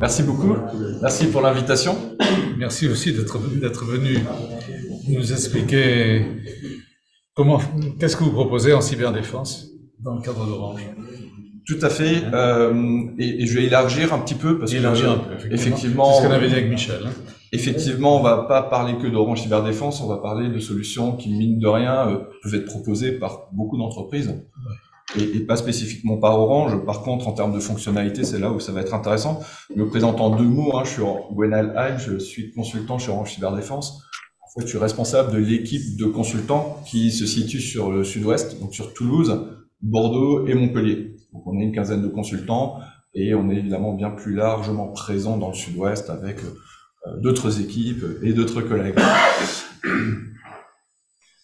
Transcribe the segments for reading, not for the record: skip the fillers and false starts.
Merci beaucoup. Merci pour l'invitation. Merci aussi d'être venu nous expliquer qu'est-ce que vous proposez en cyberdéfense dans le cadre d'Orange. Tout à fait. Et je vais élargir un petit peu parce effectivement, c'est ce qu'on avait dit avec Michel. Effectivement, on va pas parler que d'Orange Cyberdéfense, on va parler de solutions qui, mine de rien, peuvent être proposées par beaucoup d'entreprises. Ouais. Et pas spécifiquement par Orange. Par contre, en termes de fonctionnalité, c'est là où ça va être intéressant. Je me présente en deux mots, je suis Gwenal Haï, je suis consultant chez Orange Cyberdéfense. En fait, je suis responsable de l'équipe de consultants qui se situe sur le sud-ouest, donc sur Toulouse, Bordeaux et Montpellier. Donc on est une quinzaine de consultants et on est évidemment bien plus largement présent dans le sud-ouest avec d'autres équipes et d'autres collègues.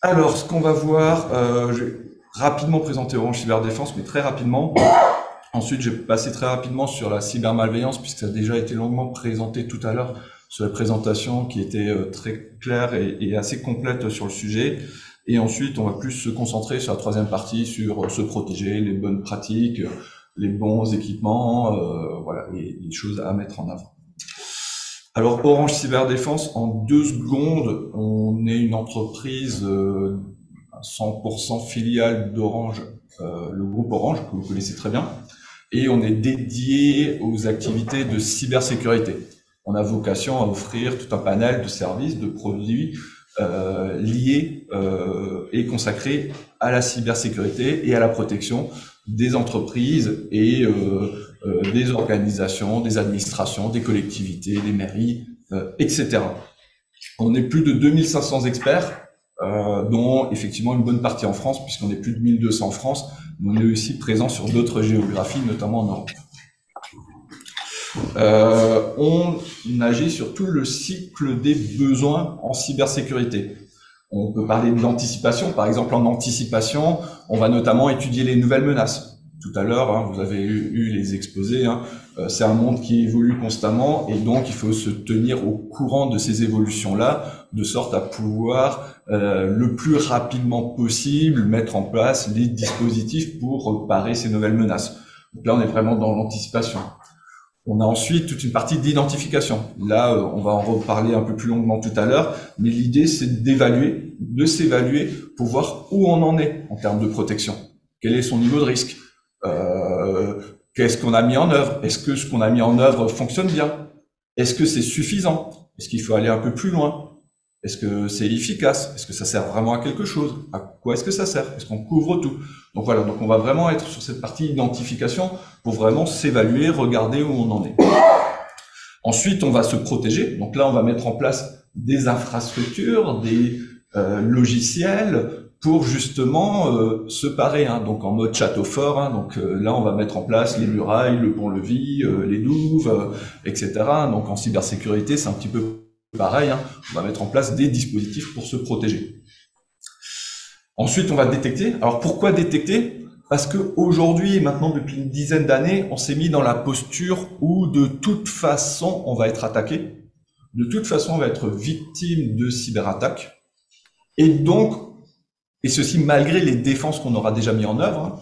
Alors, ce qu'on va voir, je vais rapidement présenter Orange Cyberdéfense, mais très rapidement. Ensuite, je vais passer très rapidement sur la cybermalveillance, puisque ça a déjà été longuement présenté tout à l'heure sur la présentation qui était très claire et assez complète sur le sujet. Et ensuite, on va plus se concentrer sur la troisième partie, sur se protéger, les bonnes pratiques, les bons équipements, voilà, les choses à mettre en avant. Alors, Orange Cyberdéfense, en 2 secondes, on est une entreprise 100% filiale d'Orange, le groupe Orange, que vous connaissez très bien, et on est dédié aux activités de cybersécurité. On a vocation à offrir tout un panel de services, de produits liés et consacrés à la cybersécurité et à la protection des entreprises et des organisations, des administrations, des collectivités, des mairies, etc. On est plus de 2500 experts, dont effectivement une bonne partie en France, puisqu'on est plus de 1200 en France, mais on est aussi présent sur d'autres géographies, notamment en Europe. On agit sur tout le cycle des besoins en cybersécurité. On peut parler de l'anticipation. Par exemple, en anticipation, on va notamment étudier les nouvelles menaces. Tout à l'heure, vous avez eu les exposés. C'est un monde qui évolue constamment et donc il faut se tenir au courant de ces évolutions-là, de sorte à pouvoir le plus rapidement possible mettre en place les dispositifs pour parer ces nouvelles menaces. Donc là, on est vraiment dans l'anticipation. On a ensuite toute une partie d'identification. Là, on va en reparler un peu plus longuement tout à l'heure, mais l'idée, c'est d'évaluer, de s'évaluer pour voir où on en est en termes de protection. Quel est son niveau de risque? Qu'est-ce qu'on a mis en œuvre? Est-ce que ce qu'on a mis en œuvre fonctionne bien? Est-ce que c'est suffisant? Est-ce qu'il faut aller un peu plus loin? Est-ce que c'est efficace? Est-ce que ça sert vraiment à quelque chose? À quoi est-ce que ça sert? Est-ce qu'on couvre tout? Donc voilà, donc on va vraiment être sur cette partie identification pour vraiment s'évaluer, regarder où on en est. Ensuite, on va se protéger. Donc là, on va mettre en place des infrastructures, des logiciels pour justement se parer. Donc en mode château fort. Donc là, on va mettre en place les murailles, le pont-levis, les douves, etc. Donc en cybersécurité, c'est un petit peu pareil, on va mettre en place des dispositifs pour se protéger. Ensuite, on va détecter. Alors, pourquoi détecter? Parce qu'aujourd'hui, maintenant, depuis une dizaine d'années, on s'est mis dans la posture où, de toute façon, on va être attaqué. De toute façon, on va être victime de cyberattaques. Et donc, et ceci malgré les défenses qu'on aura déjà mis en œuvre,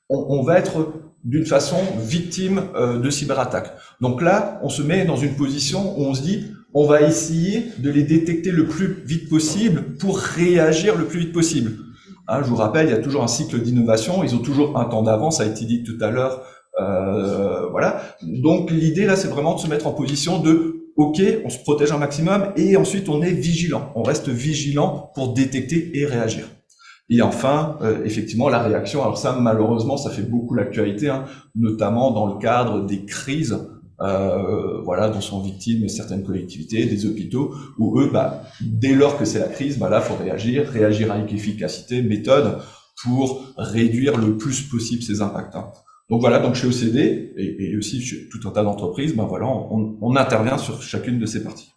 on va être d'une façon victime de cyberattaques. Donc là, on se met dans une position où on se dit, on va essayer de les détecter le plus vite possible pour réagir le plus vite possible. Je vous rappelle, il y a toujours un cycle d'innovation, ils ont toujours un temps d'avance, ça a été dit tout à l'heure. Voilà. Donc l'idée là, c'est vraiment de se mettre en position de, ok, on se protège un maximum et ensuite on est vigilant. On reste vigilant pour détecter et réagir. Et enfin, effectivement, la réaction. Alors ça, malheureusement, ça fait beaucoup l'actualité, notamment dans le cadre des crises. Voilà, dont sont victimes certaines collectivités, des hôpitaux, où eux, dès lors que c'est la crise, là, faut réagir avec efficacité, méthode, pour réduire le plus possible ces impacts. Donc voilà, donc chez OCD, et aussi chez tout un tas d'entreprises, voilà, on intervient sur chacune de ces parties.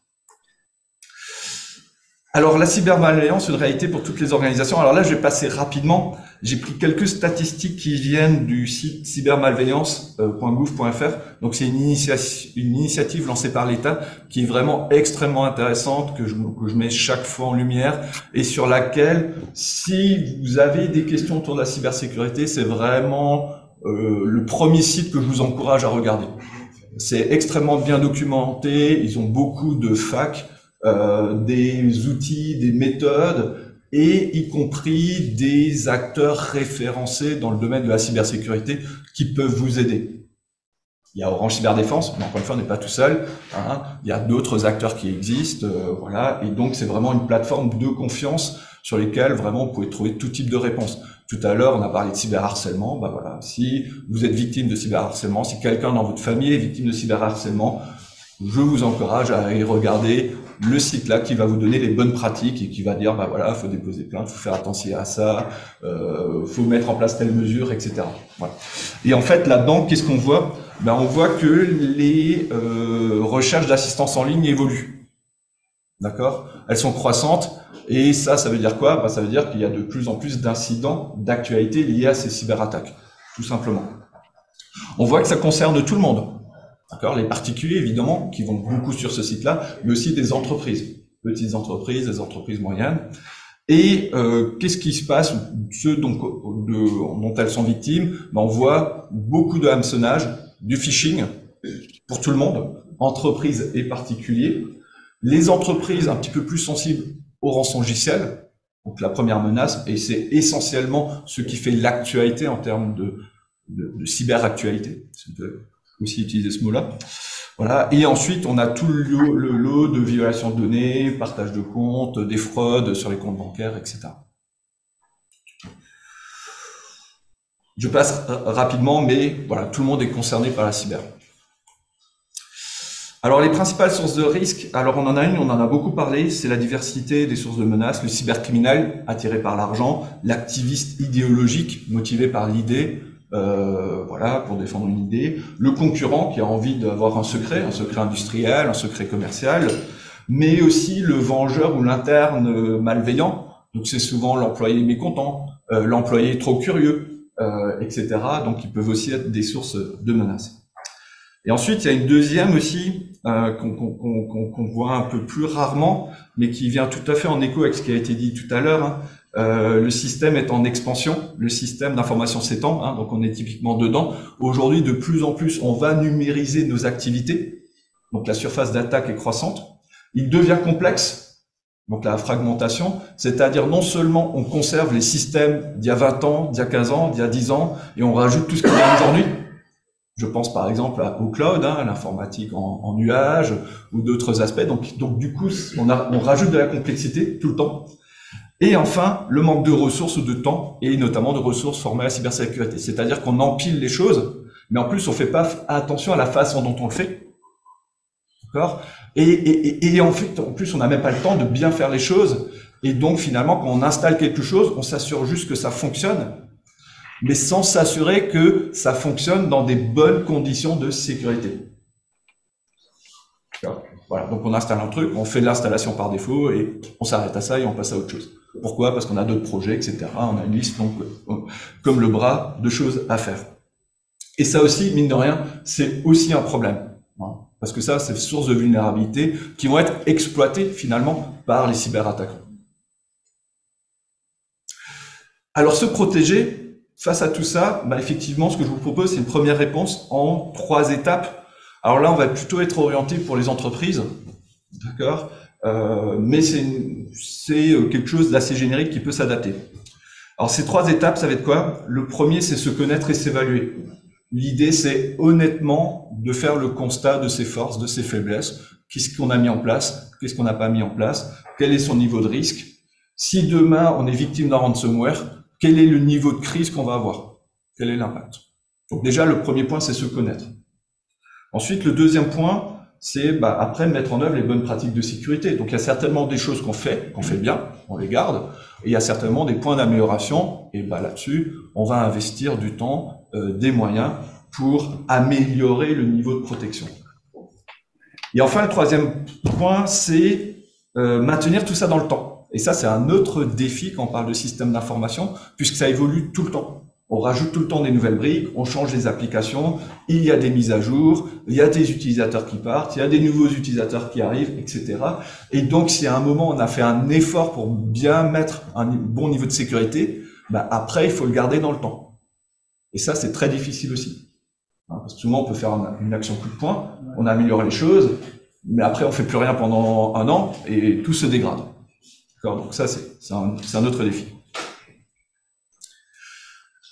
Alors, la cybermalveillance, une réalité pour toutes les organisations. Alors là, je vais passer rapidement. J'ai pris quelques statistiques qui viennent du site cybermalveillance.gouv.fr. Donc, c'est une initiative lancée par l'État qui est vraiment extrêmement intéressante, que je mets chaque fois en lumière et sur laquelle, si vous avez des questions autour de la cybersécurité, c'est vraiment le premier site que je vous encourage à regarder. C'est extrêmement bien documenté, ils ont beaucoup de facs, des outils, des méthodes, et y compris des acteurs référencés dans le domaine de la cybersécurité qui peuvent vous aider. Il y a Orange Cyberdéfense, mais encore une fois, on n'est pas tout seul. Hein. Il y a d'autres acteurs qui existent, voilà. Et donc, c'est vraiment une plateforme de confiance sur lesquelles vraiment vous pouvez trouver tout type de réponses. Tout à l'heure, on a parlé de cyberharcèlement. Bah voilà, si vous êtes victime de cyberharcèlement, si quelqu'un dans votre famille est victime de cyberharcèlement, je vous encourage à aller regarder le site là qui va vous donner les bonnes pratiques et qui va dire bah voilà, faut déposer plainte, faut faire attention à ça, faut mettre en place telle mesure, etc. Voilà. Et en fait là-dedans, qu'est-ce qu'on voit? Ben on voit que les recherches d'assistance en ligne évoluent. D'accord? Elles sont croissantes. Et ça veut dire quoi? Ben, ça veut dire qu'il y a de plus en plus d'incidents, d'actualités liés à ces cyberattaques, tout simplement. On voit que ça concerne tout le monde. D'accord? Les particuliers, évidemment, qui vont beaucoup sur ce site-là, mais aussi des entreprises, petites entreprises, des entreprises moyennes. Et qu'est-ce qui se passe? Ceux dont elles sont victimes, ben, on voit beaucoup de hameçonnage, du phishing pour tout le monde, entreprises et particuliers. Les entreprises un petit peu plus sensibles au rançongiciel, donc la première menace, et c'est essentiellement ce qui fait l'actualité en termes de cyberactualité. On peut aussi utiliser ce mot-là. Voilà. Et ensuite, on a tout le lot de violations de données, partage de comptes, des fraudes sur les comptes bancaires, etc. Je passe rapidement, mais voilà, tout le monde est concerné par la cyber. Alors, les principales sources de risque, alors on en a une, on en a beaucoup parlé, c'est la diversité des sources de menaces, le cybercriminel attiré par l'argent, l'activiste idéologique motivé par l'idée, voilà, pour défendre une idée, le concurrent qui a envie d'avoir un secret industriel, un secret commercial, mais aussi le vengeur ou l'interne malveillant, donc c'est souvent l'employé mécontent, l'employé trop curieux, etc. Donc ils peuvent aussi être des sources de menaces. Et ensuite, il y a une deuxième aussi qu'on voit un peu plus rarement, mais qui vient tout à fait en écho avec ce qui a été dit tout à l'heure. Hein. Le système est en expansion, le système d'information s'étend, hein, donc on est typiquement dedans. Aujourd'hui, de plus en plus, on va numériser nos activités, donc la surface d'attaque est croissante. Il devient complexe, donc la fragmentation, c'est-à-dire non seulement on conserve les systèmes d'il y a 20 ans, d'il y a 15 ans, d'il y a 10 ans, et on rajoute tout ce qu'il y a aujourd'hui. Je pense par exemple au cloud, hein, l'informatique en nuage ou d'autres aspects. Donc du coup, on rajoute de la complexité tout le temps. Et enfin, le manque de ressources ou de temps, et notamment de ressources formées à la cybersécurité. C'est-à-dire qu'on empile les choses, mais en plus, on fait pas attention à la façon dont on le fait. D'accord? Et en fait, en plus, on n'a même pas le temps de bien faire les choses. Et donc, finalement, quand on installe quelque chose, on s'assure juste que ça fonctionne, mais sans s'assurer que ça fonctionne dans des bonnes conditions de sécurité. Voilà, donc on installe un truc, on fait l'installation par défaut et on s'arrête à ça et on passe à autre chose. Pourquoi? Parce qu'on a d'autres projets, etc. On a une liste donc, comme le bras de choses à faire. Et ça aussi, mine de rien, c'est aussi un problème. Hein, parce que ça, c'est source de vulnérabilité qui vont être exploitées finalement par les cyberattaquants. Alors se protéger, face à tout ça, bah, effectivement, ce que je vous propose, c'est une première réponse en 3 étapes. Alors là, on va plutôt être orienté pour les entreprises, d'accord, mais c'est quelque chose d'assez générique qui peut s'adapter. Alors ces 3 étapes, ça va être quoi? Le premier, c'est se connaître et s'évaluer. L'idée, c'est honnêtement de faire le constat de ses forces, de ses faiblesses. Qu'est-ce qu'on a mis en place? Qu'est-ce qu'on n'a pas mis en place? Quel est son niveau de risque? Si demain, on est victime d'un ransomware, quel est le niveau de crise qu'on va avoir? Quel est l'impact? Donc déjà, le premier point, c'est se connaître. Ensuite, le deuxième point, c'est après mettre en œuvre les bonnes pratiques de sécurité. Donc il y a certainement des choses qu'on fait bien, on les garde, et il y a certainement des points d'amélioration, et là-dessus, on va investir du temps, des moyens pour améliorer le niveau de protection. Et enfin, le troisième point, c'est maintenir tout ça dans le temps. Et ça, c'est un autre défi quand on parle de système d'information, puisque ça évolue tout le temps. On rajoute tout le temps des nouvelles briques, on change les applications, il y a des mises à jour, il y a des utilisateurs qui partent, il y a des nouveaux utilisateurs qui arrivent, etc. Et donc, si à un moment, on a fait un effort pour bien mettre un bon niveau de sécurité, après, il faut le garder dans le temps. Et ça, c'est très difficile aussi. Parce que souvent, on peut faire une action coup de poing, on améliore les choses, mais après, on fait plus rien pendant un an et tout se dégrade. Donc ça, c'est un autre défi.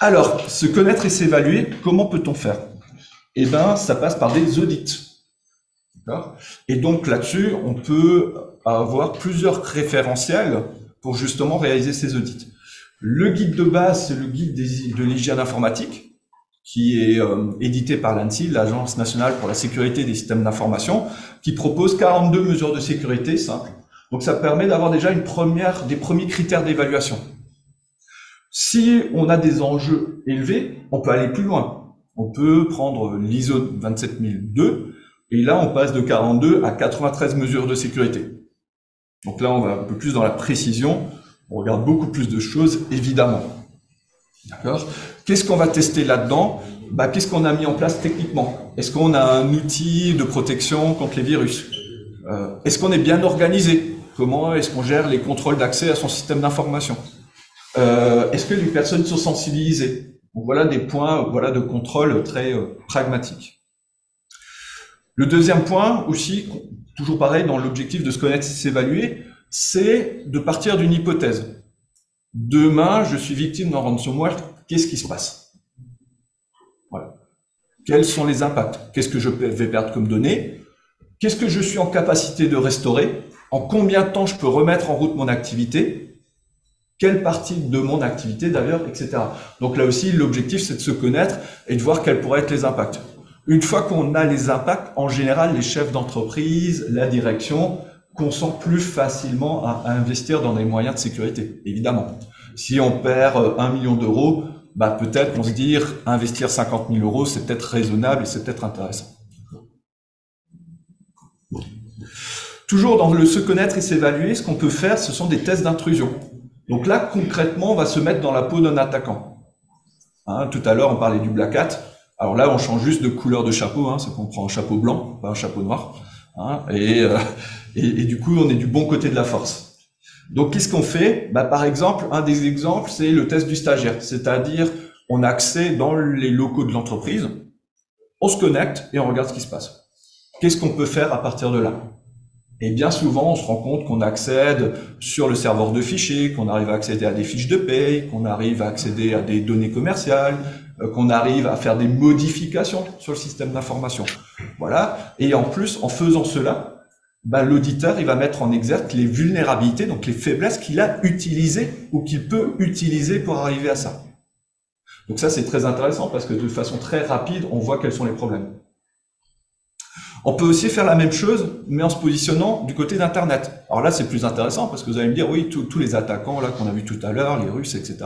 Alors, se connaître et s'évaluer, comment peut-on faire? Eh bien, ça passe par des audits. Et donc là-dessus, on peut avoir plusieurs référentiels pour justement réaliser ces audits. Le guide de base, c'est le guide de l'hygiène informatique, qui est édité par l'ANSSI, l'Agence nationale pour la sécurité des systèmes d'information, qui propose 42 mesures de sécurité simples. Donc ça permet d'avoir déjà des premiers critères d'évaluation. Si on a des enjeux élevés, on peut aller plus loin. On peut prendre l'ISO 27002, et là on passe de 42 à 93 mesures de sécurité. Donc là on va un peu plus dans la précision, on regarde beaucoup plus de choses, évidemment. D'accord ? Qu'est-ce qu'on va tester là-dedans ? Qu'est-ce qu'on a mis en place techniquement ? Est-ce qu'on a un outil de protection contre les virus ? Est-ce qu'on est bien organisé ? Comment est-ce qu'on gère les contrôles d'accès à son système d'information ? Est-ce que les personnes sont sensibilisées ? Donc voilà des points de contrôle très pragmatiques. Le deuxième point aussi, toujours pareil dans l'objectif de se connaître et s'évaluer, c'est de partir d'une hypothèse. Demain, je suis victime d'un ransomware, qu'est-ce qui se passe? Voilà. Quels sont les impacts? Qu'est-ce que je vais perdre comme données? Qu'est-ce que je suis en capacité de restaurer? En combien de temps je peux remettre en route mon activité? Quelle partie de mon activité d'ailleurs, etc. Donc là aussi, l'objectif, c'est de se connaître et de voir quels pourraient être les impacts. Une fois qu'on a les impacts, en général, les chefs d'entreprise, la direction, consent plus facilement à investir dans des moyens de sécurité, évidemment. Si on perd 1 million d'euros, peut-être on se dire investir 50 000 euros, c'est peut-être raisonnable et c'est peut-être intéressant. Toujours dans le se connaître et s'évaluer, ce qu'on peut faire, ce sont des tests d'intrusion. Donc là, concrètement, on va se mettre dans la peau d'un attaquant. Tout à l'heure, on parlait du Black Hat. Alors là, on change juste de couleur de chapeau, c'est qu'on prend un chapeau blanc, pas un chapeau noir. Et du coup, on est du bon côté de la force. Donc, qu'est-ce qu'on fait? Par exemple, un des exemples, c'est le test du stagiaire. C'est-à-dire, on a accès dans les locaux de l'entreprise, on se connecte et on regarde ce qui se passe. Qu'est-ce qu'on peut faire à partir de là? Et bien souvent, on se rend compte qu'on accède sur le serveur de fichiers, qu'on arrive à accéder à des fiches de paye, qu'on arrive à accéder à des données commerciales, qu'on arrive à faire des modifications sur le système d'information. Voilà. Et en plus, en faisant cela, l'auditeur, il va mettre en exergue les vulnérabilités, donc les faiblesses qu'il a utilisées ou qu'il peut utiliser pour arriver à ça. Donc ça, c'est très intéressant parce que de façon très rapide, on voit quels sont les problèmes. On peut aussi faire la même chose, mais en se positionnant du côté d'Internet. Alors là, c'est plus intéressant parce que vous allez me dire, oui, tous les attaquants là qu'on a vu tout à l'heure, les Russes, etc.,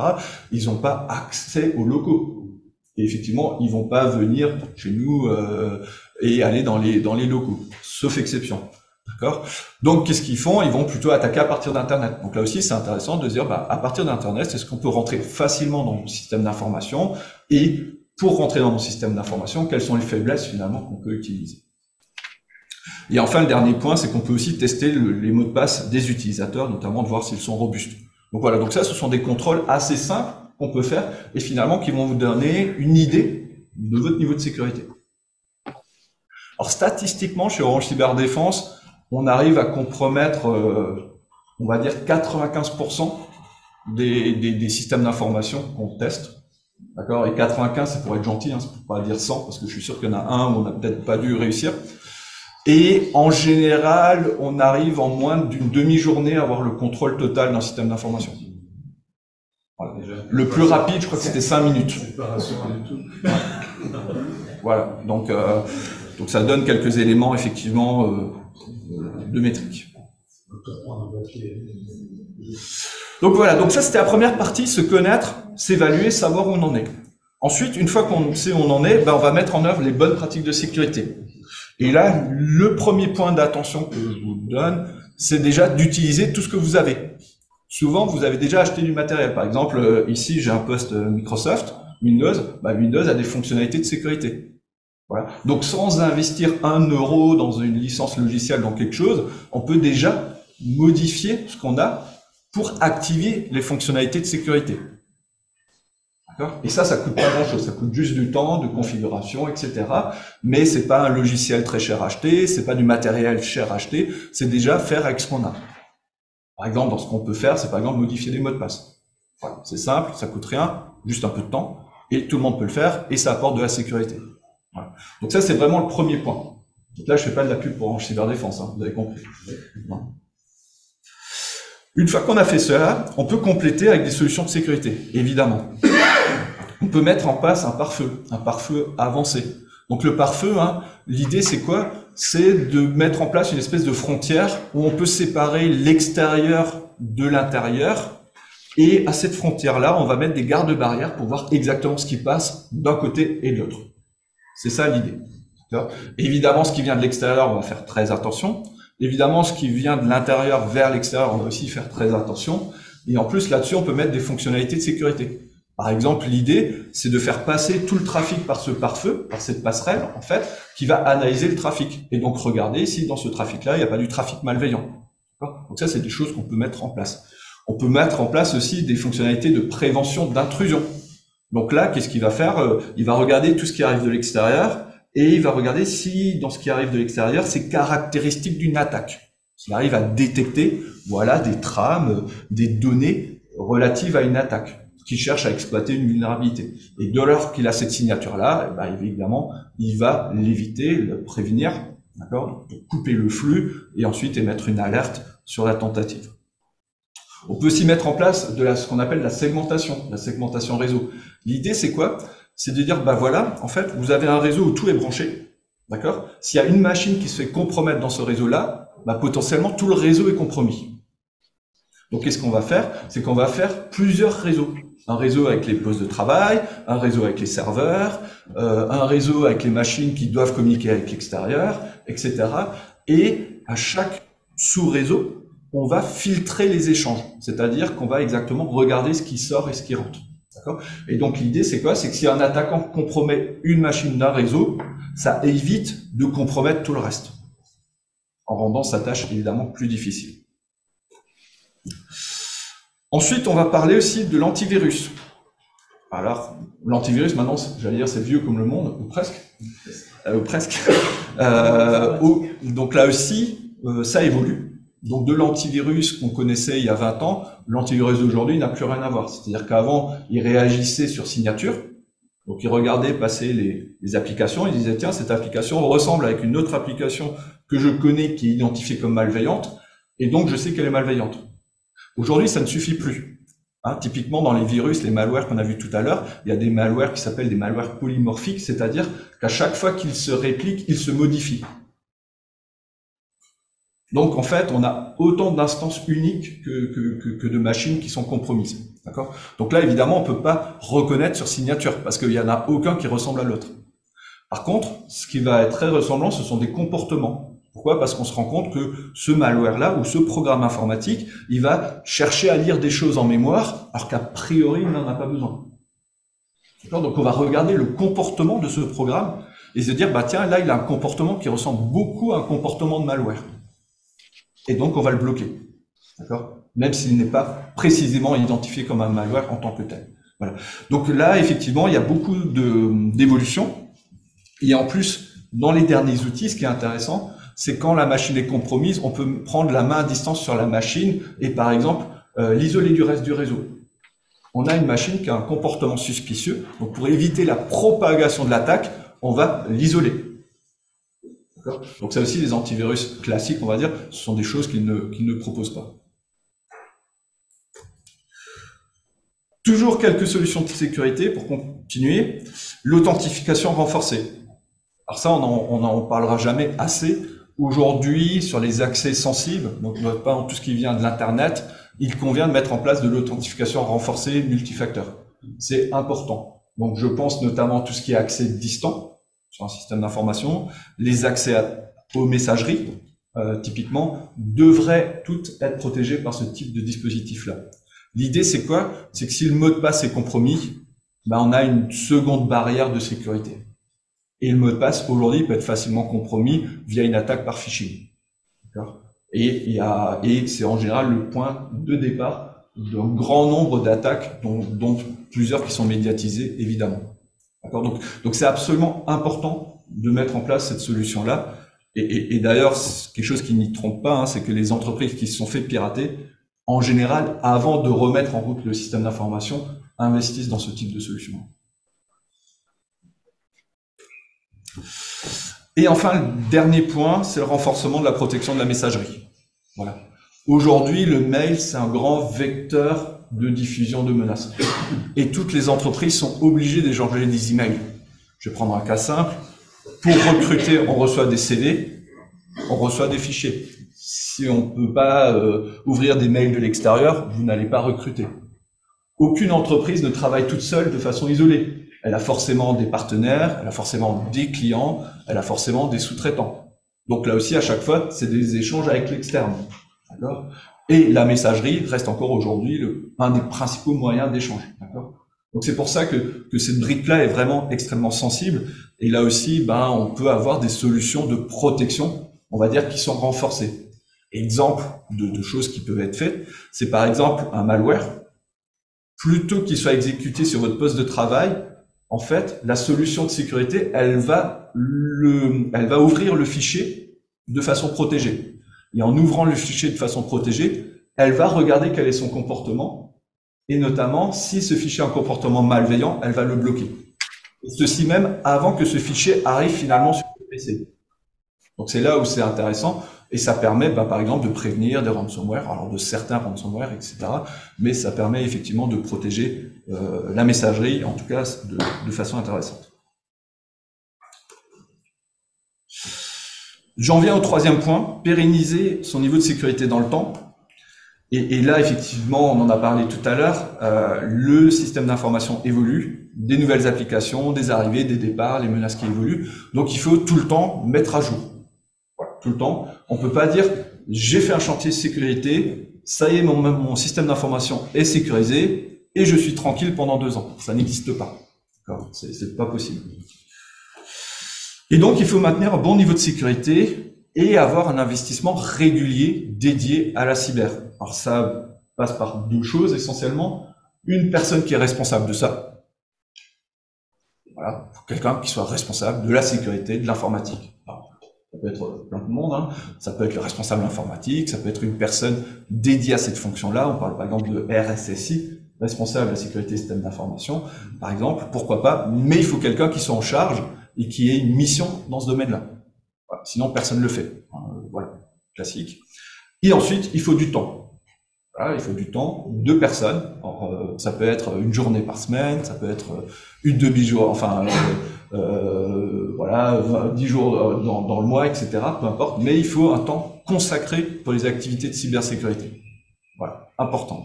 ils n'ont pas accès aux locaux. Et effectivement, ils vont pas venir chez nous et aller dans les locaux, sauf exception. D'accord? Donc, qu'est-ce qu'ils font? Ils vont plutôt attaquer à partir d'Internet. Donc là aussi, c'est intéressant de se dire, à partir d'Internet, est-ce qu'on peut rentrer facilement dans mon système d'information? Et pour rentrer dans mon système d'information, quelles sont les faiblesses finalement qu'on peut utiliser? Et enfin, le dernier point, c'est qu'on peut aussi tester les mots de passe des utilisateurs, notamment de voir s'ils sont robustes. Donc voilà, donc ça, ce sont des contrôles assez simples qu'on peut faire et finalement qui vont vous donner une idée de votre niveau de sécurité. Alors statistiquement, chez Orange Cyberdéfense, on arrive à compromettre, on va dire 95% des systèmes d'information qu'on teste. D'accord? Et 95, c'est pour être gentil, c'est pour pas dire 100, parce que je suis sûr qu'il y en a un où on n'a peut-être pas dû réussir. Et en général, on arrive en moins d'une demi-journée à avoir le contrôle total d'un système d'information. Voilà. Le plus rapide, je crois que c'était 5 minutes. Voilà. Donc ça donne quelques éléments, effectivement, de métrique. Donc voilà. Donc ça, c'était la première partie, se connaître, s'évaluer, savoir où on en est. Ensuite, une fois qu'on sait où on en est, on va mettre en œuvre les bonnes pratiques de sécurité. Et là, le premier point d'attention que je vous donne, c'est déjà d'utiliser tout ce que vous avez. Souvent, vous avez déjà acheté du matériel. Par exemple, ici, j'ai un poste Microsoft, Windows. Windows a des fonctionnalités de sécurité. Voilà. Donc, sans investir 1 euro dans une licence logicielle, dans quelque chose, on peut déjà modifier ce qu'on a pour activer les fonctionnalités de sécurité. Et ça coûte pas grand-chose, ça coûte juste du temps, de configuration, etc. Mais c'est pas un logiciel très cher à acheter, c'est pas du matériel cher à acheter, c'est déjà faire avec ce qu'on a. Par exemple, dans ce qu'on peut faire, c'est par exemple modifier des mots de passe. Voilà, c'est simple, ça coûte rien, juste un peu de temps, et tout le monde peut le faire, et ça apporte de la sécurité. Voilà. Donc ça, c'est vraiment le premier point. Donc là, je fais pas de la pub pour Orange Cyberdéfense, hein, vous avez compris. Non. Une fois qu'on a fait cela, on peut compléter avec des solutions de sécurité, évidemment. On peut mettre en place un pare-feu avancé. Donc le pare-feu, hein, l'idée c'est quoi? C'est de mettre en place une espèce de frontière où on peut séparer l'extérieur de l'intérieur. Et à cette frontière-là, on va mettre des garde-barrières pour voir exactement ce qui passe d'un côté et de l'autre. C'est ça l'idée. Évidemment, ce qui vient de l'extérieur, on va faire très attention. Évidemment, ce qui vient de l'intérieur vers l'extérieur, on va aussi faire très attention. Et en plus, là-dessus, on peut mettre des fonctionnalités de sécurité. Par exemple, l'idée, c'est de faire passer tout le trafic par ce pare-feu, par cette passerelle, en fait, qui va analyser le trafic. Et donc, regarder si dans ce trafic-là, il n'y a pas du trafic malveillant. Donc ça, c'est des choses qu'on peut mettre en place. On peut mettre en place aussi des fonctionnalités de prévention d'intrusion. Donc là, qu'est-ce qu'il va faire? Il va regarder tout ce qui arrive de l'extérieur, et il va regarder si, dans ce qui arrive de l'extérieur, c'est caractéristique d'une attaque. S'il arrive à détecter, voilà, des trames, des données relatives à une attaque, qui cherche à exploiter une vulnérabilité. Et dès lors qu'il a cette signature-là, eh ben, évidemment, il va l'éviter, le prévenir, d'accord, couper le flux, et ensuite émettre une alerte sur la tentative. On peut aussi mettre en place ce qu'on appelle la segmentation réseau. L'idée, c'est quoi? C'est de dire, bah voilà, en fait, vous avez un réseau où tout est branché, d'accord? S'il y a une machine qui se fait compromettre dans ce réseau-là, bah potentiellement tout le réseau est compromis. Donc, qu'est-ce qu'on va faire? C'est qu'on va faire plusieurs réseaux. Un réseau avec les postes de travail, un réseau avec les serveurs, un réseau avec les machines qui doivent communiquer avec l'extérieur, etc. Et à chaque sous-réseau, on va filtrer les échanges. C'est-à-dire qu'on va exactement regarder ce qui sort et ce qui rentre. D'accord ? Et donc l'idée, c'est quoi? C'est que si un attaquant compromet une machine d'un réseau, ça évite de compromettre tout le reste, en rendant sa tâche évidemment plus difficile. Ensuite, on va parler aussi de l'antivirus. Alors, l'antivirus, maintenant, j'allais dire, c'est vieux comme le monde, ou presque. Donc là aussi, ça évolue. Donc de l'antivirus qu'on connaissait il y a 20 ans, l'antivirus d'aujourd'hui n'a plus rien à voir. C'est-à-dire qu'avant, il réagissait sur signature. Donc il regardait passer les applications, il disait, tiens, cette application ressemble avec une autre application que je connais qui est identifiée comme malveillante, et donc je sais qu'elle est malveillante. Aujourd'hui, ça ne suffit plus. Hein, typiquement, dans les virus, les malwares qu'on a vus tout à l'heure, il y a des malwares qui s'appellent des malwares polymorphiques, c'est-à-dire qu'à chaque fois qu'ils se répliquent, ils se modifient. Donc, en fait, on a autant d'instances uniques que de machines qui sont compromises. D'accord ? Donc là, évidemment, on peut pas reconnaître sur signature, parce qu'il y en a aucun qui ressemble à l'autre. Par contre, ce qui va être très ressemblant, ce sont des comportements. Pourquoi? Parce qu'on se rend compte que ce malware-là, ou ce programme informatique, il va chercher à lire des choses en mémoire, alors qu'a priori, il n'en a pas besoin. Donc on va regarder le comportement de ce programme, et se dire, bah tiens, là, il a un comportement qui ressemble beaucoup à un comportement de malware. Et donc, on va le bloquer. D'accord? Même s'il n'est pas précisément identifié comme un malware en tant que tel. Voilà. Donc là, effectivement, il y a beaucoup d'évolutions. Et en plus, dans les derniers outils, ce qui est intéressant, c'est quand la machine est compromise, on peut prendre la main à distance sur la machine et, par exemple, l'isoler du reste du réseau. On a une machine qui a un comportement suspicieux. Donc, pour éviter la propagation de l'attaque, on va l'isoler. Donc ça aussi, les antivirus classiques, on va dire, ce sont des choses qu'ils ne proposent pas. Toujours quelques solutions de sécurité pour continuer. L'authentification renforcée. Alors ça, on n'en parlera jamais assez. Aujourd'hui, sur les accès sensibles, donc pas tout ce qui vient de l'Internet, il convient de mettre en place de l'authentification renforcée multifacteur. C'est important. Donc je pense notamment à tout ce qui est accès distant sur un système d'information, les accès aux messageries, typiquement, devraient toutes être protégés par ce type de dispositif-là. L'idée, c'est quoi? C'est que si le mot de passe est compromis, ben, on a une seconde barrière de sécurité. Et le mot de passe, aujourd'hui, peut être facilement compromis via une attaque par phishing. Et c'est en général le point de départ d'un grand nombre d'attaques, dont plusieurs qui sont médiatisées, évidemment. D'accord ? Donc c'est absolument important de mettre en place cette solution-là. Et d'ailleurs, quelque chose qui n'y trompe pas, hein, c'est que les entreprises qui se sont fait pirater, en général, avant de remettre en route le système d'information, investissent dans ce type de solution. Et enfin, le dernier point, c'est le renforcement de la protection de la messagerie. Voilà. Aujourd'hui, le mail, c'est un grand vecteur de diffusion de menaces. Et toutes les entreprises sont obligées d'échanger des emails. Je vais prendre un cas simple. Pour recruter, on reçoit des CV, on reçoit des fichiers. Si on ne peut pas ouvrir des mails de l'extérieur, vous n'allez pas recruter. Aucune entreprise ne travaille toute seule de façon isolée. Elle a forcément des partenaires, elle a forcément des clients, elle a forcément des sous-traitants. Donc là aussi, à chaque fois, c'est des échanges avec l'externe. D'accord ? Et la messagerie reste encore aujourd'hui un des principaux moyens d'échange. D'accord ? Donc c'est pour ça que cette brique-là est vraiment extrêmement sensible. Et là aussi, on peut avoir des solutions de protection, on va dire, qui sont renforcées. Exemple de choses qui peuvent être faites, c'est par exemple un malware. Plutôt qu'il soit exécuté sur votre poste de travail, en fait, la solution de sécurité, elle va ouvrir le fichier de façon protégée. Et en ouvrant le fichier de façon protégée, elle va regarder quel est son comportement. Et notamment, si ce fichier a un comportement malveillant, elle va le bloquer. Et ceci même avant que ce fichier arrive finalement sur le PC. Donc c'est là où c'est intéressant. Et ça permet, par exemple, de prévenir des ransomware, alors de certains ransomware, etc. Mais ça permet effectivement de protéger la messagerie, en tout cas de façon intéressante. J'en viens au troisième point, pérenniser son niveau de sécurité dans le temps. Et là, effectivement, on en a parlé tout à l'heure, le système d'information évolue, des nouvelles applications, des arrivées, des départs, les menaces qui évoluent. Donc il faut tout le temps mettre à jour. Voilà, tout le temps. On peut pas dire j'ai fait un chantier de sécurité, ça y est, mon système d'information est sécurisé et je suis tranquille pendant 2 ans. Ça n'existe pas. C'est pas possible. Et donc il faut maintenir un bon niveau de sécurité et avoir un investissement régulier dédié à la cyber. Alors ça passe par 2 choses essentiellement. Une personne qui est responsable de ça. Voilà, quelqu'un qui soit responsable de la sécurité, de l'informatique. Ça peut être plein de monde, hein. Ça peut être le responsable informatique, ça peut être une personne dédiée à cette fonction-là. On parle par exemple de RSSI, responsable de la sécurité des systèmes d'information, par exemple, pourquoi pas, mais il faut quelqu'un qui soit en charge et qui ait une mission dans ce domaine-là. Voilà. Sinon, personne ne le fait. Voilà, classique. Et ensuite, il faut du temps. Voilà, il faut du temps, 2 personnes. Alors, ça peut être une journée par semaine, ça peut être une demi-journée, enfin, voilà, 10 jours dans le mois, etc. Peu importe. Mais il faut un temps consacré pour les activités de cybersécurité. Voilà, important.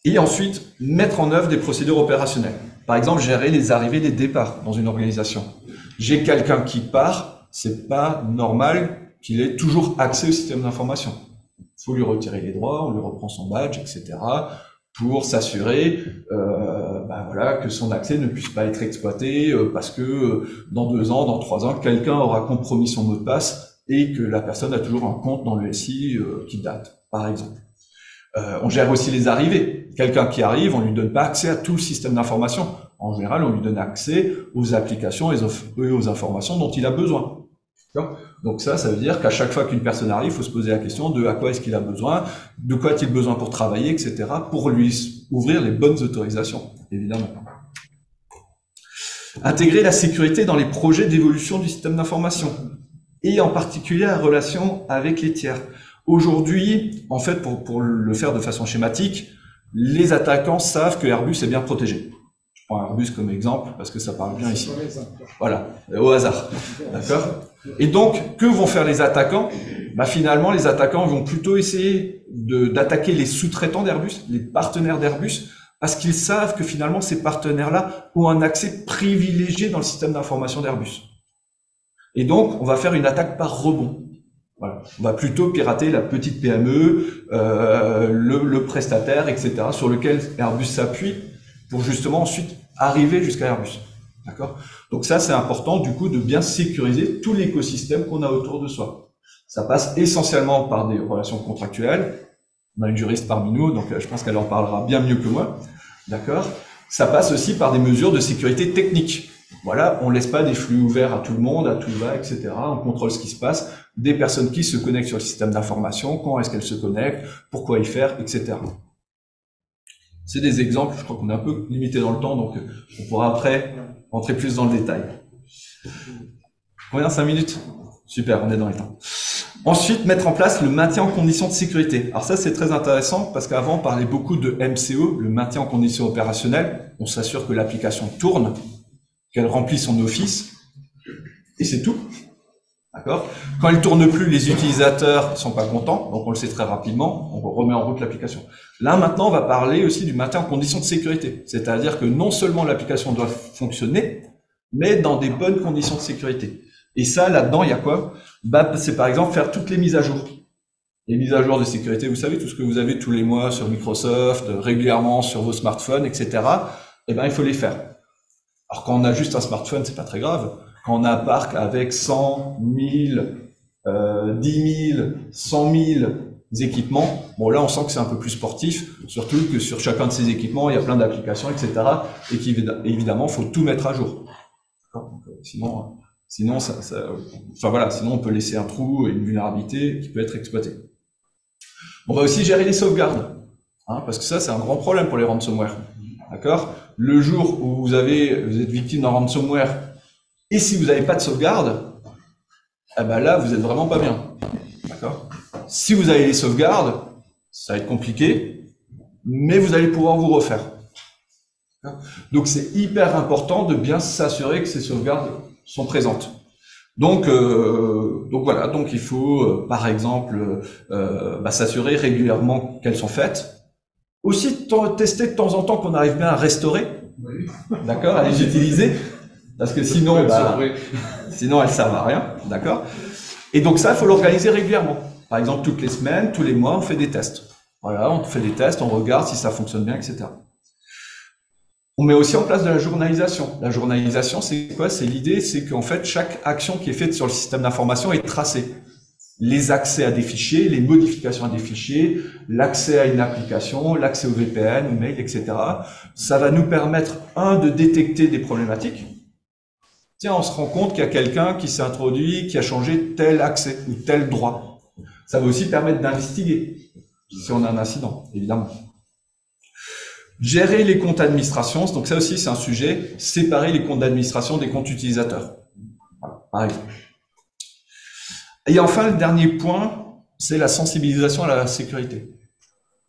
Et ensuite, mettre en œuvre des procédures opérationnelles. Par exemple, gérer les arrivées et les départs dans une organisation. J'ai quelqu'un qui part, c'est pas normal qu'il ait toujours accès au système d'information. Il faut lui retirer les droits, on lui reprend son badge, etc. pour s'assurer voilà, que son accès ne puisse pas être exploité parce que dans 2 ans, dans 3 ans, quelqu'un aura compromis son mot de passe et que la personne a toujours un compte dans le SI qui date, par exemple. On gère aussi les arrivées. Quelqu'un qui arrive, on lui donne pas accès à tout le système d'information. En général, on lui donne accès aux applications et aux informations dont il a besoin. Donc ça veut dire qu'à chaque fois qu'une personne arrive, il faut se poser la question de à quoi est-ce qu'il a besoin, de quoi a-t-il besoin pour travailler, etc., pour lui ouvrir les bonnes autorisations, évidemment. Intégrer la sécurité dans les projets d'évolution du système d'information, et en particulier la relation avec les tiers. Aujourd'hui, en fait, pour le faire de façon schématique, les attaquants savent que Airbus est bien protégé. Je prends Airbus comme exemple parce que ça parle bien ici. Voilà, au hasard. D'accord ? Et donc, que vont faire les attaquants ? Finalement, les attaquants vont plutôt essayer d'attaquer les sous-traitants d'Airbus, les partenaires d'Airbus, parce qu'ils savent que finalement, ces partenaires-là ont un accès privilégié dans le système d'information d'Airbus. Et donc, on va faire une attaque par rebond. Voilà. On va plutôt pirater la petite PME, le prestataire, etc., sur lequel Airbus s'appuie pour justement ensuite arriver jusqu'à Airbus. D'accord ? Donc ça, c'est important, du coup, de bien sécuriser tout l'écosystème qu'on a autour de soi. Ça passe essentiellement par des relations contractuelles. On a une juriste parmi nous, donc je pense qu'elle en parlera bien mieux que moi. D'accord? Ça passe aussi par des mesures de sécurité technique. Voilà, on laisse pas des flux ouverts à tout le monde, à tout va, etc. On contrôle ce qui se passe, des personnes qui se connectent sur le système d'information, quand est-ce qu'elles se connectent, pourquoi y faire, etc. C'est des exemples, je crois qu'on est un peu limité dans le temps, donc on pourra après rentrer plus dans le détail. Combien, 5 minutes? Super, on est dans les temps. Ensuite, mettre en place le maintien en conditions de sécurité. Alors ça, c'est très intéressant parce qu'avant, on parlait beaucoup de MCO, le maintien en conditions opérationnelles. On s'assure que l'application tourne, qu'elle remplit son office, et c'est tout. D'accord? Quand elle tourne plus, les utilisateurs sont pas contents, donc on le sait très rapidement, on remet en route l'application. Là, maintenant, on va parler aussi du maintien en conditions de sécurité. C'est-à-dire que non seulement l'application doit fonctionner, mais dans des bonnes conditions de sécurité. Et ça, là-dedans, il y a quoi? Bah, c'est par exemple faire toutes les mises à jour. Les mises à jour de sécurité, vous savez, tout ce que vous avez tous les mois sur Microsoft, régulièrement sur vos smartphones, etc. Eh ben, il faut les faire. Alors, quand on a juste un smartphone, c'est pas très grave. Quand on a un parc avec 100 000, 10 000, 100 000 équipements, bon, là, on sent que c'est un peu plus sportif, surtout que sur chacun de ces équipements, il y a plein d'applications, etc. Et qu'évidemment, il faut tout mettre à jour. Donc, sinon, enfin voilà, sinon on peut laisser un trou et une vulnérabilité qui peut être exploitée. On va aussi gérer les sauvegardes, hein, parce que ça, c'est un grand problème pour les ransomware. D'accord? Le jour où vous êtes victime d'un ransomware, et si vous n'avez pas de sauvegarde, eh ben là, vous êtes vraiment pas bien. D'accord? Si vous avez les sauvegardes, ça va être compliqué, mais vous allez pouvoir vous refaire. Donc c'est hyper important de bien s'assurer que ces sauvegardes sont présentes. Donc voilà, donc il faut par exemple s'assurer régulièrement qu'elles sont faites. Aussi tester de temps en temps qu'on arrive bien à restaurer, oui. D'accord, à les utiliser, parce que sinon elles servent à rien, d'accord. Et donc ça, il faut l'organiser régulièrement. Par exemple, toutes les semaines, tous les mois, on fait des tests. Voilà, on fait des tests, on regarde si ça fonctionne bien, etc. On met aussi en place de la journalisation. La journalisation, c'est quoi? C'est l'idée, c'est qu'en fait, chaque action qui est faite sur le système d'information est tracée. Les accès à des fichiers, les modifications à des fichiers, l'accès à une application, l'accès au VPN, au mail, etc. Ça va nous permettre, de détecter des problématiques. Tiens, on se rend compte qu'il y a quelqu'un qui s'est introduit, qui a changé tel accès ou tel droit. Ça va aussi permettre d'investiguer, si on a un incident, évidemment. Gérer les comptes d'administration, donc ça aussi c'est un sujet, séparer les comptes d'administration des comptes utilisateurs. Voilà, par exemple. Et enfin, le dernier point, c'est la sensibilisation à la sécurité.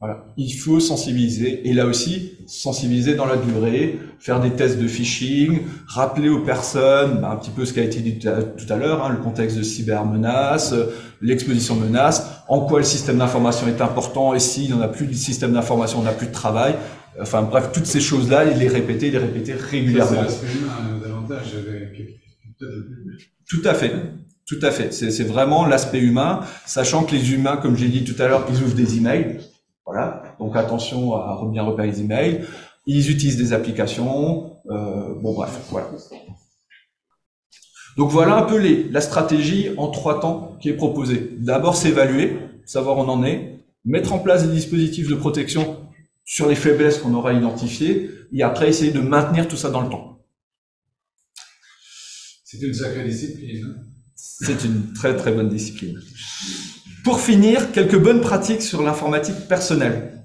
Voilà. Il faut sensibiliser, et là aussi, sensibiliser dans la durée, faire des tests de phishing, rappeler aux personnes un petit peu ce qui a été dit tout à l'heure, le contexte de cybermenace, l'exposition de menaces, en quoi le système d'information est important, et s'il n'y en a plus de système d'information, on n'a plus de travail. Enfin bref, toutes ces choses-là, les répéter régulièrement. Ça, c'est davantage Tout à fait. Tout à fait. C'est vraiment l'aspect humain, sachant que les humains, comme j'ai dit tout à l'heure, ils ouvrent des emails. Voilà. Donc attention à bien repérer les emails. Ils utilisent des applications. Bon bref, voilà. Donc voilà un peu la stratégie en 3 temps qui est proposée. D'abord s'évaluer, savoir où on en est, mettre en place des dispositifs de protection sur les faiblesses qu'on aura identifiées, et après essayer de maintenir tout ça dans le temps. C'est une sacrée discipline. C'est une très très bonne discipline. Pour finir, quelques bonnes pratiques sur l'informatique personnelle.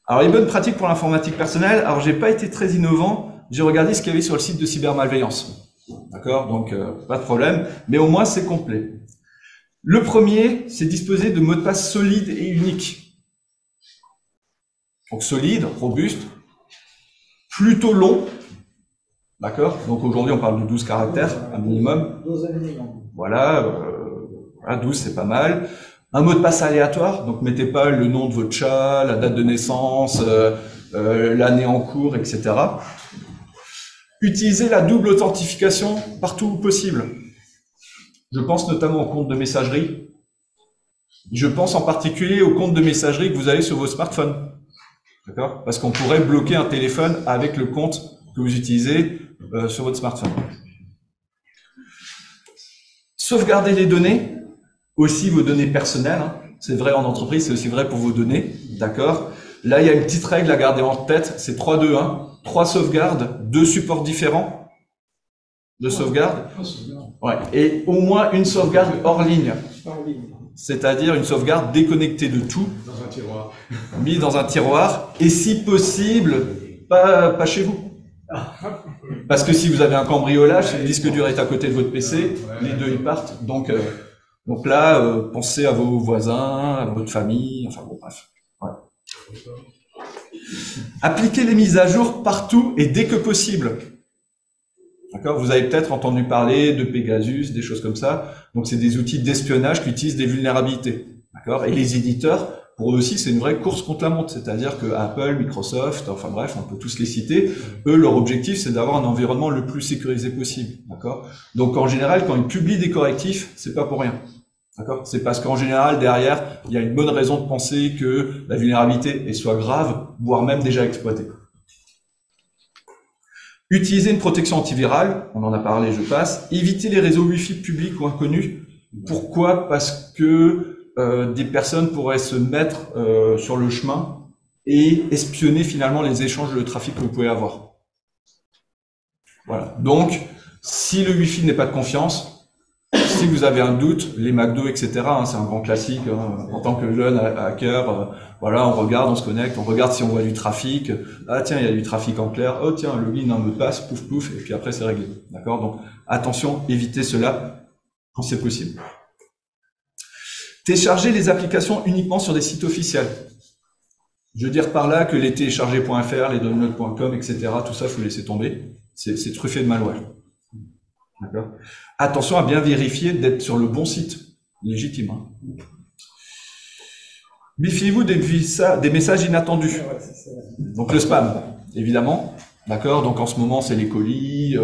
Alors les bonnes pratiques pour l'informatique personnelle, alors j'ai pas été très innovant, j'ai regardé ce qu'il y avait sur le site de cybermalveillance. D'accord, donc pas de problème, mais au moins c'est complet. Le premier, c'est disposer de mots de passe solides et uniques. Donc solide, robuste, plutôt long, d'accord. Donc aujourd'hui on parle de 12 caractères, un minimum. 12 minimum. Voilà, 12 c'est pas mal. Un mot de passe aléatoire, donc mettez pas le nom de votre chat, la date de naissance, l'année en cours, etc. Utilisez la double authentification partout où possible. Je pense notamment aux comptes de messagerie. Je pense en particulier aux comptes de messagerie que vous avez sur vos smartphones. D'accord ? Parce qu'on pourrait bloquer un téléphone avec le compte que vous utilisez sur votre smartphone. Sauvegarder les données. aussi vos données personnelles. Hein. C'est vrai en entreprise, c'est aussi vrai pour vos données. D'accord? Là, il y a une petite règle à garder en tête, c'est 3-2-1. 3 sauvegardes, 2 supports différents de sauvegarde. Ouais. Et au moins une sauvegarde hors ligne. C'est-à-dire une sauvegarde déconnectée de tout. Dans un tiroir. Mise dans un tiroir. Et si possible, pas chez vous. Parce que si vous avez un cambriolage, si le disque dur est à côté de votre PC, les deux ils partent. Donc là, pensez à vos voisins, à votre famille, enfin bon, bref. Ouais. Appliquez les mises à jour partout et dès que possible. D'accord? Vous avez peut-être entendu parler de Pegasus, des choses comme ça. Donc c'est des outils d'espionnage qui utilisent des vulnérabilités. D'accord? Et les éditeurs, pour eux aussi, c'est une vraie course contre la montre. C'est-à-dire que Apple, Microsoft, enfin bref, on peut tous les citer. Eux, leur objectif, c'est d'avoir un environnement le plus sécurisé possible. D'accord? Donc en général, quand ils publient des correctifs, c'est pas pour rien. D'accord? C'est parce qu'en général, derrière, il y a une bonne raison de penser que la vulnérabilité soit grave, voire même déjà exploitée. Utilisez une protection antivirale, on en a parlé, je passe. Évitez les réseaux Wi-Fi publics ou inconnus. Pourquoi? Parce que des personnes pourraient se mettre sur le chemin et espionner finalement les échanges de trafic que vous pouvez avoir. Voilà. Donc, si le Wi-Fi n'est pas de confiance, si vous avez un doute, les McDo, etc., hein, c'est un grand classique, hein, en tant que jeune hacker, voilà, on regarde, on se connecte, on regarde si on voit du trafic, ah tiens, il y a du trafic en clair, oh tiens, le login, un mot de passe, pouf pouf, et puis après c'est réglé. D'accord? Donc, attention, évitez cela quand c'est possible. Téléchargez les applications uniquement sur des sites officiels. Je veux dire par là que les télécharger.fr, les download.com, etc., tout ça, il faut laisser tomber. C'est truffé de malware. D'accord. Attention à bien vérifier d'être sur le bon site, légitime. Hein. Méfiez-vous des messages inattendus. Donc le spam, évidemment. D'accord. Donc en ce moment, c'est les colis.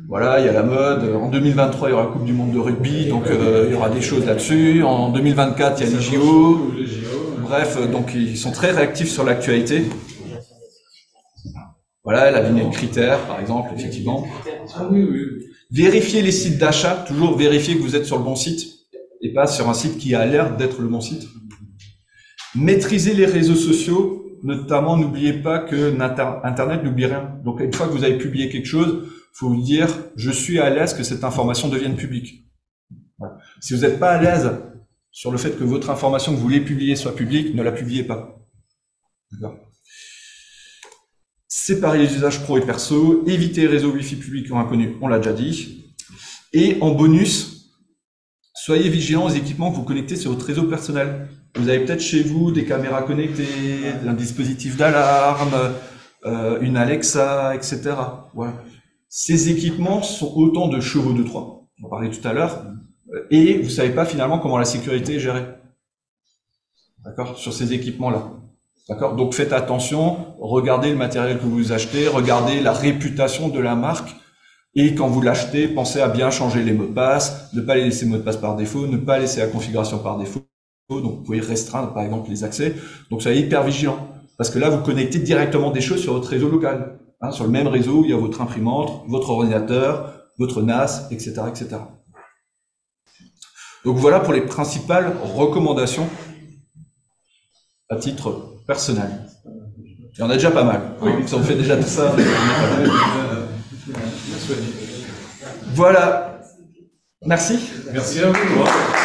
Voilà, il y a la mode. En 2023, il y aura la Coupe du Monde de rugby, donc il y aura des choses là-dessus. En 2024, il y a les JO. Bref, donc ils sont très réactifs sur l'actualité. Voilà, la vignette critères, par exemple, effectivement. Vérifiez les sites d'achat, toujours vérifier que vous êtes sur le bon site et pas sur un site qui a l'air d'être le bon site. Maîtrisez les réseaux sociaux, notamment n'oubliez pas que Internet n'oublie rien. Donc une fois que vous avez publié quelque chose, il faut vous dire je suis à l'aise que cette information devienne publique. Voilà. Si vous n'êtes pas à l'aise sur le fait que votre information que vous voulez publier soit publique, ne la publiez pas. D'accord. Séparer les usages pro et perso, éviter les réseaux Wi-Fi publics ou inconnus, on l'a déjà dit. Et en bonus, soyez vigilants aux équipements que vous connectez sur votre réseau personnel. Vous avez peut-être chez vous des caméras connectées, un dispositif d'alarme, une Alexa, etc. Voilà. Ces équipements sont autant de chevaux de Troie, on en parlait tout à l'heure, et vous ne savez pas finalement comment la sécurité est gérée. D'accord, sur ces équipements-là. D'accord. Donc faites attention, regardez le matériel que vous achetez, regardez la réputation de la marque, et quand vous l'achetez, pensez à bien changer les mots de passe, ne pas les laisser mots de passe par défaut, ne pas laisser la configuration par défaut, donc vous pouvez restreindre par exemple les accès, donc soyez hyper vigilant, parce que là vous connectez directement des choses sur votre réseau local, hein, sur le même réseau, il y a votre imprimante, votre ordinateur, votre NAS, etc., etc. Donc voilà pour les principales recommandations à titre personnel. Il y en a déjà pas mal. Oui. Si on fait déjà tout ça, voilà. Merci. Merci à vous.